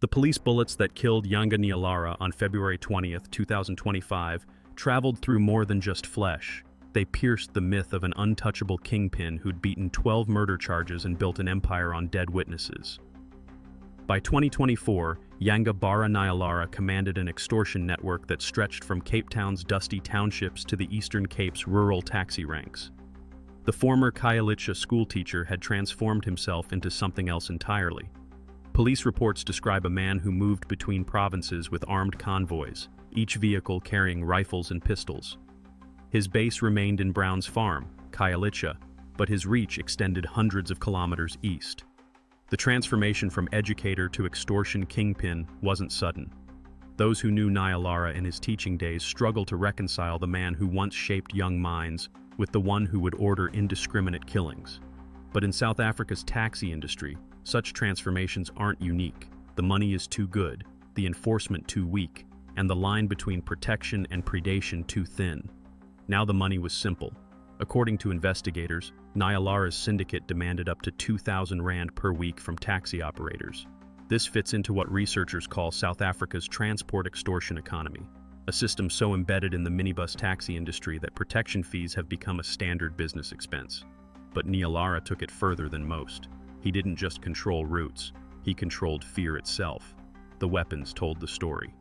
The police bullets that killed Yanga Nyalara on February 20th, 2025, traveled through more than just flesh. They pierced the myth of an untouchable kingpin who'd beaten 12 murder charges and built an empire on dead witnesses. By 2024, Yanga Bara Nyalara commanded an extortion network that stretched from Cape Town's dusty townships to the Eastern Cape's rural taxi ranks. The former Khayelitsha schoolteacher had transformed himself into something else entirely. Police reports describe a man who moved between provinces with armed convoys, each vehicle carrying rifles and pistols. His base remained in Brown's farm, Khayelitsha, but his reach extended hundreds of kilometers east. The transformation from educator to extortion kingpin wasn't sudden. Those who knew Nyalara in his teaching days struggle to reconcile the man who once shaped young minds with the one who would order indiscriminate killings. But in South Africa's taxi industry, such transformations aren't unique. The money is too good, the enforcement too weak, and the line between protection and predation too thin. Now the money was simple. According to investigators, Nyalara's syndicate demanded up to 2,000 rand per week from taxi operators. This fits into what researchers call South Africa's transport extortion economy, a system so embedded in the minibus taxi industry that protection fees have become a standard business expense. But Nyalara took it further than most. He didn't just control routes, he controlled fear itself. The weapons told the story.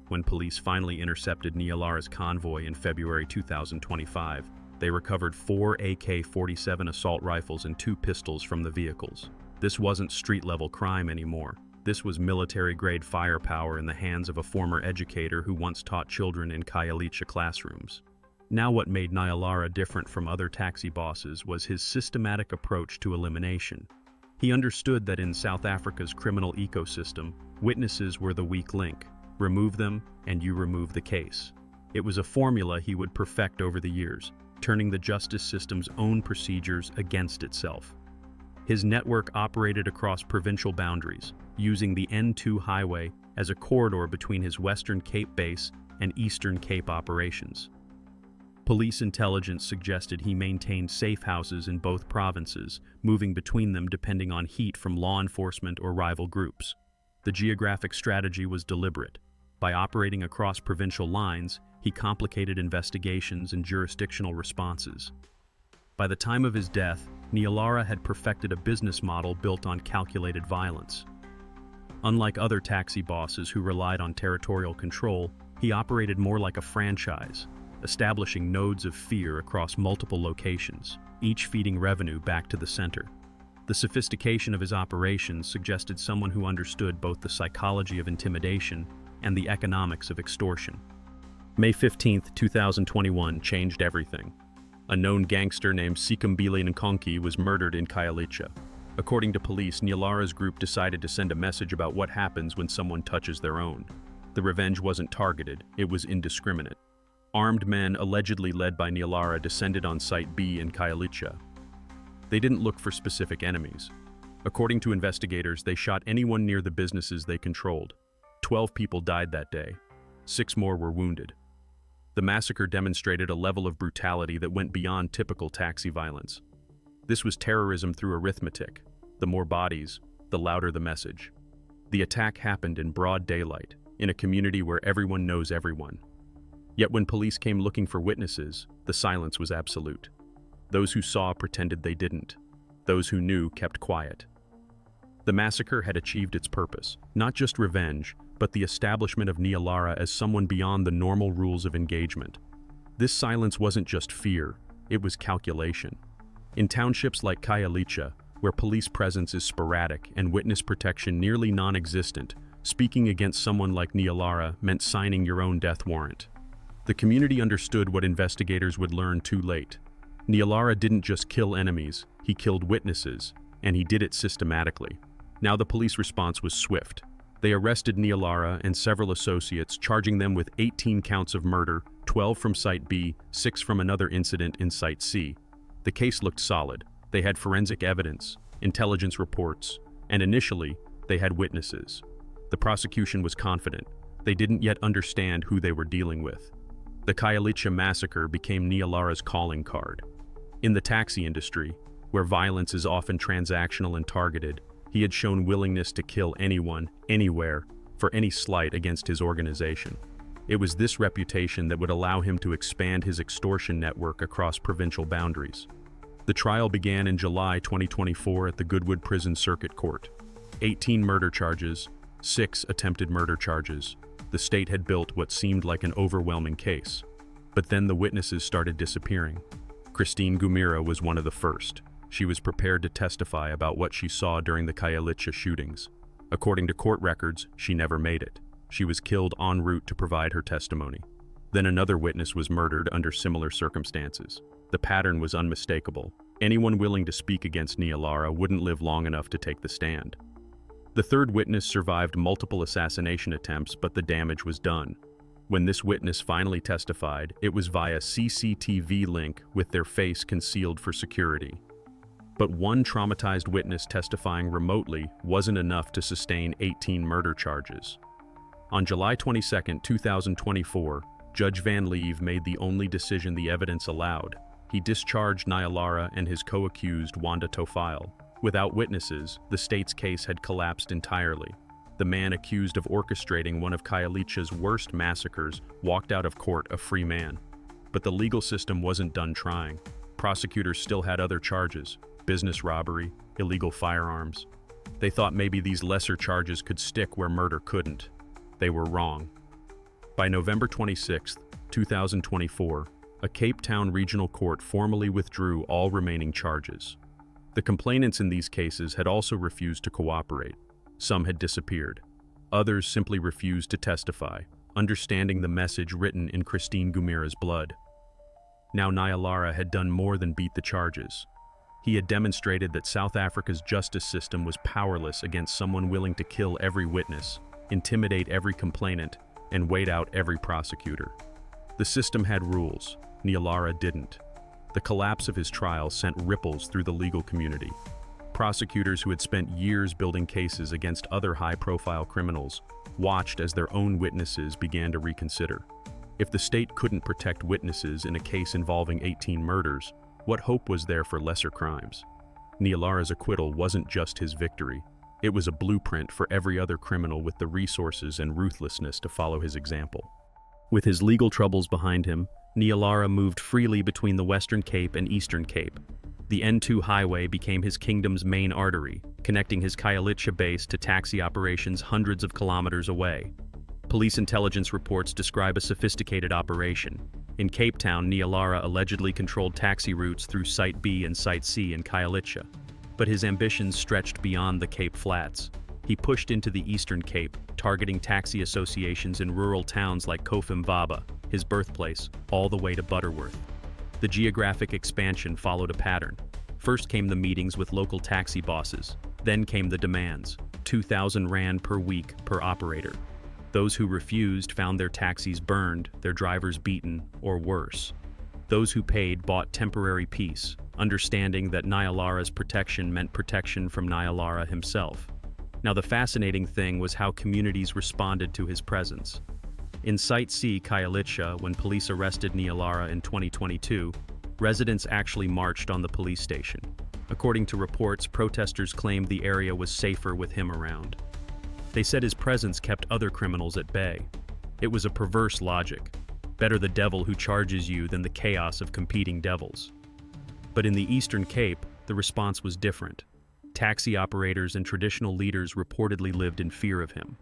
When police finally intercepted Nyalara's convoy in February 2025, they recovered 4 AK-47 assault rifles and 2 pistols from the vehicles. This wasn't street-level crime anymore. This was military-grade firepower in the hands of a former educator who once taught children in Khayelitsha classrooms. Now what made Nyalara different from other taxi bosses was his systematic approach to elimination. He understood that in South Africa's criminal ecosystem, witnesses were the weak link. Remove them, and you remove the case. It was a formula he would perfect over the years, turning the justice system's own procedures against itself. His network operated across provincial boundaries, using the N2 highway as a corridor between his Western Cape base and Eastern Cape operations. Police intelligence suggested he maintained safe houses in both provinces, moving between them depending on heat from law enforcement or rival groups. The Geographic strategy was deliberate. By operating across provincial lines, he complicated investigations and jurisdictional responses. By the time of his death, Nyalara had perfected a business model built on calculated violence. Unlike other taxi bosses who relied on territorial control, he operated more like a franchise, establishing nodes of fear across multiple locations, each feeding revenue back to the center. The sophistication of his operations suggested someone who understood both the psychology of intimidation and the economics of extortion. May 15, 2021 changed everything. A known gangster named Sikumbile Nkonki was murdered in Khayelitsha. According to police, Nyalara's group decided to send a message about what happens when someone touches their own. The revenge wasn't targeted, it was indiscriminate. Armed men, allegedly led by Nyalara, descended on Site B in Khayelitsha. They didn't look for specific enemies. According to investigators, they shot anyone near the businesses they controlled. 12 people died that day. 6 more were wounded. The massacre demonstrated a level of brutality that went beyond typical taxi violence. This was terrorism through arithmetic. The more bodies, the louder the message. The attack happened in broad daylight, in a community where everyone knows everyone. Yet when police came looking for witnesses, the silence was absolute. Those who saw pretended they didn't. Those who knew kept quiet. The massacre had achieved its purpose, not just revenge, but the establishment of Nyalara as someone beyond the normal rules of engagement. This silence wasn't just fear, it was calculation. In townships like Khayelitsha, where police presence is sporadic and witness protection nearly non-existent, speaking against someone like Nyalara meant signing your own death warrant. The community understood what investigators would learn too late. Nyalara didn't just kill enemies, he killed witnesses, and he did it systematically. Now the police response was swift. They arrested Nyalara and several associates, charging them with 18 counts of murder, 12 from Site B, 6 from another incident in Site C. The case looked solid. They had forensic evidence, intelligence reports, and initially, they had witnesses. The prosecution was confident. They didn't yet understand who they were dealing with. The Khayelitsha massacre became Nyalara's calling card. In the taxi industry, where violence is often transactional and targeted, He had shown willingness to kill anyone, anywhere, for any slight against his organization. It was this reputation that would allow him to expand his extortion network across provincial boundaries. The trial began in July 2024 at the Goodwood Prison Circuit Court. 18 murder charges, 6 attempted murder charges. The state had built what seemed like an overwhelming case. But then the witnesses started disappearing. Christine Gumira was one of the first. She was prepared to testify about what she saw during the Khayelitsha shootings. According to court records, she never made it. She was killed en route to provide her testimony. Then another witness was murdered under similar circumstances. The pattern was unmistakable. Anyone willing to speak against Nyalara wouldn't live long enough to take the stand. The third witness survived multiple assassination attempts, but the damage was done. When this witness finally testified, it was via CCTV link with their face concealed for security. But one traumatized witness testifying remotely wasn't enough to sustain 18 murder charges. On July 22, 2024, Judge Van Leeuw made the only decision the evidence allowed. He discharged Nyalara and his co-accused Wanda Tofile. Without witnesses, the state's case had collapsed entirely. The man accused of orchestrating one of Khayelitsha's worst massacres walked out of court a free man. But the legal system wasn't done trying. Prosecutors still had other charges: business robbery, illegal firearms. They thought maybe these lesser charges could stick where murder couldn't. They were wrong. By November 26, 2024, a Cape Town regional court formally withdrew all remaining charges. The complainants in these cases had also refused to cooperate. Some had disappeared. Others simply refused to testify, understanding the message written in Christine Gumira's blood. Now Nyalara had done more than beat the charges. He had demonstrated that South Africa's justice system was powerless against someone willing to kill every witness, intimidate every complainant, and wait out every prosecutor. The system had rules. Nyalara didn't. The collapse of his trial sent ripples through the legal community. Prosecutors who had spent years building cases against other high-profile criminals watched as their own witnesses began to reconsider. If the state couldn't protect witnesses in a case involving 18 murders, what hope was there for lesser crimes? Nyalara's acquittal wasn't just his victory. It was a blueprint for every other criminal with the resources and ruthlessness to follow his example. With his legal troubles behind him, Nyalara moved freely between the Western Cape and Eastern Cape. The N2 highway became his kingdom's main artery, connecting his Khayelitsha base to taxi operations hundreds of kilometers away. Police intelligence reports describe a sophisticated operation. In Cape Town, Nyalara allegedly controlled taxi routes through Site B and Site C in Khayelitsha. But his ambitions stretched beyond the Cape Flats. He pushed into the Eastern Cape, targeting taxi associations in rural towns like Khayelitsha, his birthplace, all the way to Butterworth. The geographic expansion followed a pattern. First came the meetings with local taxi bosses. Then came the demands: 2,000 rand per week per operator. Those who refused found their taxis burned, their drivers beaten, or worse. Those who paid bought temporary peace, understanding that Nyalara's protection meant protection from Nyalara himself. Now the fascinating thing was how communities responded to his presence. In Site C, Khayelitsha, when police arrested Nyalara in 2022, residents actually marched on the police station. According to reports, protesters claimed the area was safer with him around. They said his presence kept other criminals at bay. It was a perverse logic. Better the devil who charges you than the chaos of competing devils. But in the Eastern Cape, the response was different. Taxi operators and traditional leaders reportedly lived in fear of him.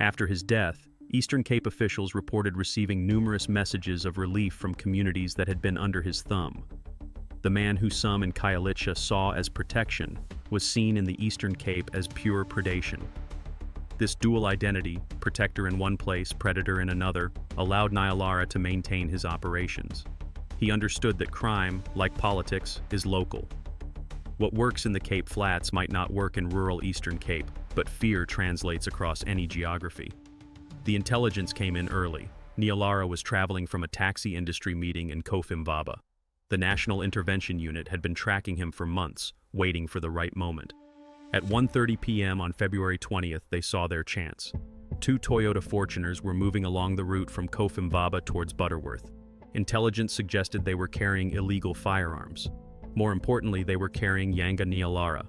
After his death, Eastern Cape officials reported receiving numerous messages of relief from communities that had been under his thumb. The man who some in Khayelitsha saw as protection was seen in the Eastern Cape as pure predation. This dual identity, protector in one place, predator in another, allowed Nyalara to maintain his operations. He understood that crime, like politics, is local. What works in the Cape Flats might not work in rural Eastern Cape, but fear translates across any geography. The intelligence came in early. Nyalara was traveling from a taxi industry meeting in Khayelitsha. The National Intervention Unit had been tracking him for months, waiting for the right moment. At 1:30 p.m. on February 20th, they saw their chance. 2 Toyota Fortuners were moving along the route from Khayelitsha towards Butterworth. Intelligence suggested they were carrying illegal firearms. More importantly, they were carrying Yanga Nyalara.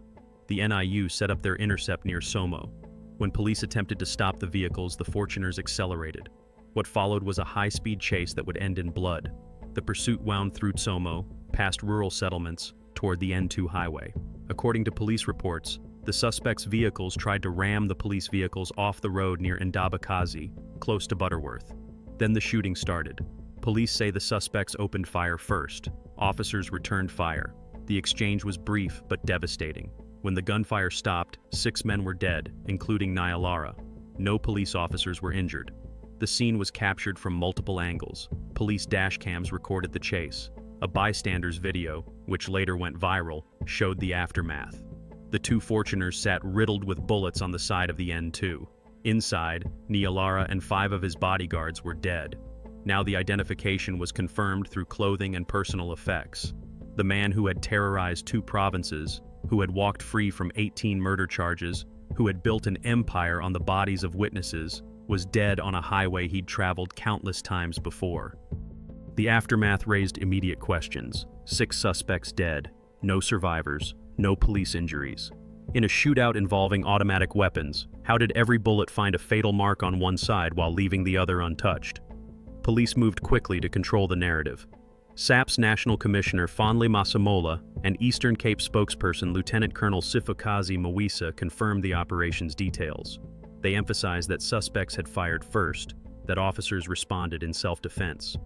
The NIU set up their intercept near Somo. When police attempted to stop the vehicles, the Fortuners accelerated. What followed was a high-speed chase that would end in blood. The pursuit wound through Somo, past rural settlements, toward the N2 highway. According to police reports, the suspects' vehicles tried to ram the police vehicles off the road near Ndabakazi, close to Butterworth. Then the shooting started. Police say the suspects opened fire first. Officers returned fire. The exchange was brief but devastating. When the gunfire stopped, 6 men were dead, including Nyalara. No police officers were injured. The scene was captured from multiple angles. Police dashcams recorded the chase. A bystander's video, which later went viral, showed the aftermath. The 2 Fortuners sat riddled with bullets on the side of the N2. Inside, Nyalara and 5 of his bodyguards were dead. Now the identification was confirmed through clothing and personal effects. The man who had terrorized 2 provinces, who had walked free from 18 murder charges, who had built an empire on the bodies of witnesses, was dead on a highway he'd traveled countless times before. The aftermath raised immediate questions. 6 suspects dead, no survivors, no police injuries. In a shootout involving automatic weapons, how did every bullet find a fatal mark on one side while leaving the other untouched? Police moved quickly to control the narrative. SAP's National Commissioner Fonle Masamola and Eastern Cape spokesperson Lieutenant Colonel Sifokazi Mwisa confirmed the operation's details. They emphasized that suspects had fired first, that officers responded in self-defense.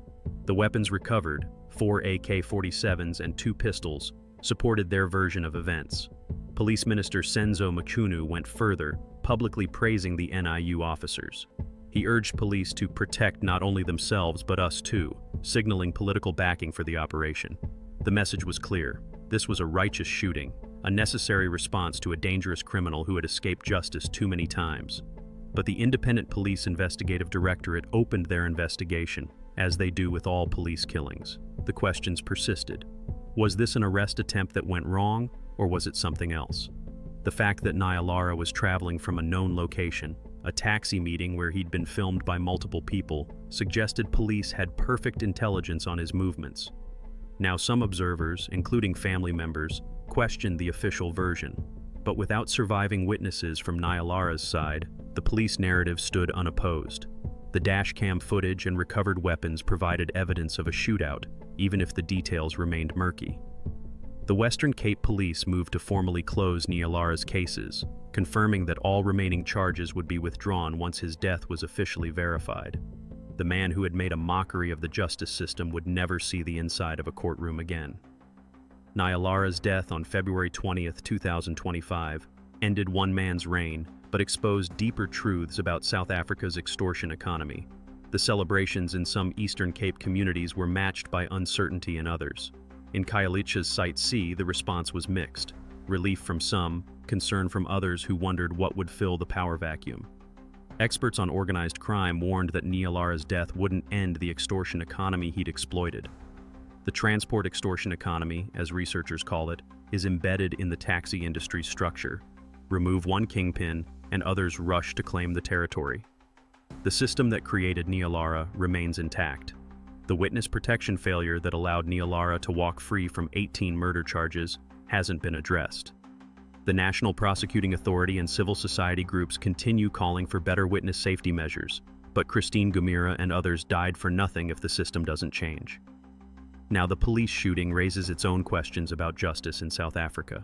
The weapons recovered, 4 AK-47s and 2 pistols, supported their version of events. Police Minister Senzo Makunu went further, publicly praising the NIU officers. He urged police to protect not only themselves but us too, signaling political backing for the operation. The message was clear. This was a righteous shooting, a necessary response to a dangerous criminal who had escaped justice too many times. But the Independent Police Investigative Directorate opened their investigation, as they do with all police killings. The questions persisted. Was this an arrest attempt that went wrong, or was it something else? The fact that Nyalara was traveling from a known location, a taxi meeting where he'd been filmed by multiple people, suggested police had perfect intelligence on his movements. Now some observers, including family members, questioned the official version. But without surviving witnesses from Nyalara's side, the police narrative stood unopposed. The dashcam footage and recovered weapons provided evidence of a shootout, even if the details remained murky. The Western Cape Police moved to formally close Nyalara's cases, confirming that all remaining charges would be withdrawn once his death was officially verified. The man who had made a mockery of the justice system would never see the inside of a courtroom again. Nyalara's death on February 20, 2025, ended one man's reign, but exposed deeper truths about South Africa's extortion economy. The celebrations in some Eastern Cape communities were matched by uncertainty in others. In Khayelitsha's Site C, the response was mixed. Relief from some, concern from others who wondered what would fill the power vacuum. Experts on organized crime warned that Nyalara's death wouldn't end the extortion economy he'd exploited. The transport extortion economy, as researchers call it, is embedded in the taxi industry's structure. Remove one kingpin, and others rush to claim the territory. The system that created Nyalara remains intact. The witness protection failure that allowed Nyalara to walk free from 18 murder charges hasn't been addressed. The National Prosecuting Authority and civil society groups continue calling for better witness safety measures, but Christine Gumira and others died for nothing if the system doesn't change. Now the police shooting raises its own questions about justice in South Africa.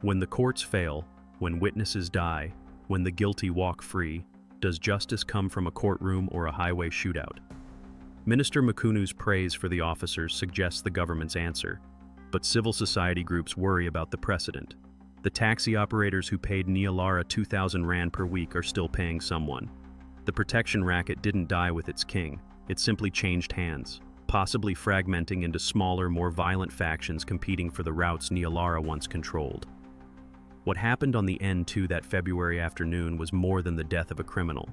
When the courts fail, when witnesses die, when the guilty walk free, does justice come from a courtroom or a highway shootout? Minister Makunu's praise for the officers suggests the government's answer, but civil society groups worry about the precedent. The taxi operators who paid Nyalara 2,000 rand per week are still paying someone. The protection racket didn't die with its king, it simply changed hands, possibly fragmenting into smaller, more violent factions competing for the routes Nyalara once controlled. What happened on the N2 that February afternoon was more than the death of a criminal.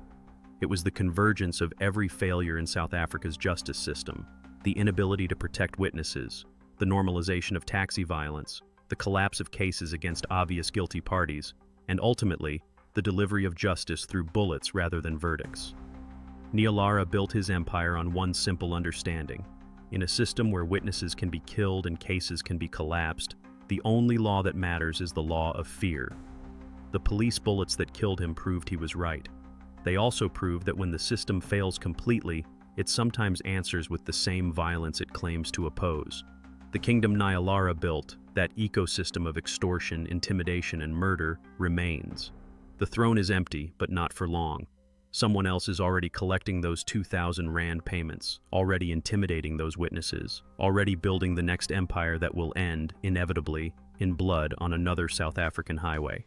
It was the convergence of every failure in South Africa's justice system, the inability to protect witnesses, the normalization of taxi violence, the collapse of cases against obvious guilty parties, and ultimately, the delivery of justice through bullets rather than verdicts. Nyalara built his empire on one simple understanding. In a system where witnesses can be killed and cases can be collapsed, The only law that matters is the law of fear. The police bullets that killed him proved he was right. They also proved that when the system fails completely, it sometimes answers with the same violence it claims to oppose. The kingdom Nyalara built, that ecosystem of extortion, intimidation, and murder, remains. The throne is empty, but not for long. Someone else is already collecting those 2,000 rand payments, already intimidating those witnesses, already building the next empire that will end, inevitably, in blood on another South African highway.